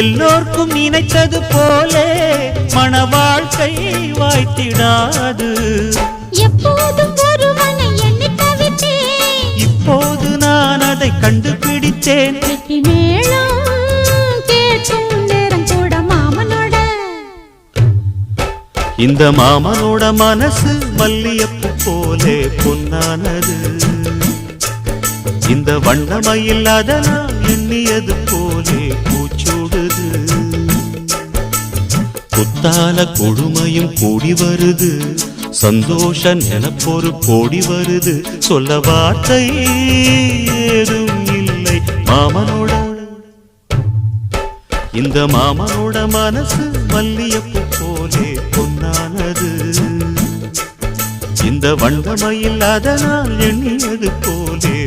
எல்லோர்க்கும் நினைத்தது போலே மன வாழ்க்கை வாய்த்திடாது. எப்போதும் ஒருவனை எண்ணி தவித்தேன், இப்போது நான் அதை கண்டுபிடித்தேன். மேளம் கேட்கும் நேரம் கூட மாமனோட. இந்த மாமனோட மனசு மல்லியப்பு போலே பொன்னானது. இந்த வண்ணமயில் அதனால் எண்ணியது போலே பூச்சூடுது. புத்தால கொடுமையும் கூடி வருது, சந்தோஷ நினப்பொரு கோடி வருது. சொல்ல வார்த்தை ஏதும் இல்லை மாமனோட. இந்த மாமனோட மனசு மல்லியப்பு போலே பொன்னானது. இந்த வண்ணமயில் அதனால் எண்ணியது போலே